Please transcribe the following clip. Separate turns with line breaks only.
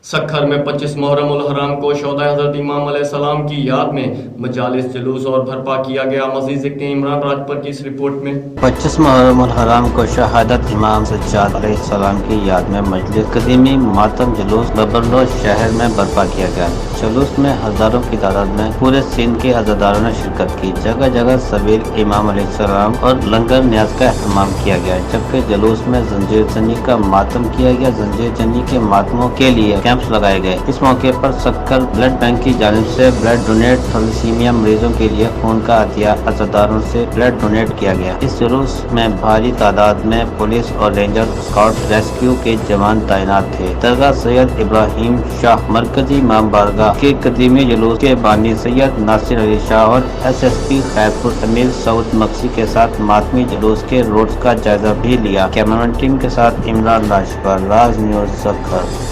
सक्खर में 25 मुहर्रम उल हराम को शोदा हजरत इमाम अलैहिस्सलाम की याद में मजालिस जुलूस और बर्पा किया गया। मजीद देखते हैं इमरान राजपुर की इस रिपोर्ट में।
25 मुहर्रम उल हराम को शहादत इमाम सज्जाद अलैहिस्सलाम की याद में मजलिस कदीमी मातम जुलूस बबरलो शहर में बर्पा किया गया। जुलूस में हजारों की तादाद में पूरे सिंध के अज़ादारों ने शिरकत की। जगह जगह सवेर इमाम अलैहिस्सलाम और लंगर न्याज का एहतमाम किया गया, जबकि जुलूस में जंजीर जनी का मातम किया गया। जंजीर जनी के मातमों के लिए कैंप्स लगाए गए। इस मौके पर सक्कर ब्लड बैंक की जानिब से ब्लड डोनेट थैलेसीमिया मरीजों के लिए खून का अतिया अज़ादारों से ब्लड डोनेट किया गया। इस जुलूस में भारी तादाद में पुलिस और रेंजर स्काउट रेस्क्यू के जवान तैनात थे। दरगाह सैयद इब्राहिम शाह मरकजी इमाम बारगाह के कदीमी जुलूस के बानी सैयद नासिर अली शाह और SSP खैरपुर अमीर सऊद मक्सी के साथ मातमी जुलूस के रोड्स का जायजा भी लिया। कैमरामैन टीम के साथ इमरान राजपुर, राज न्यूज़ सक्खर।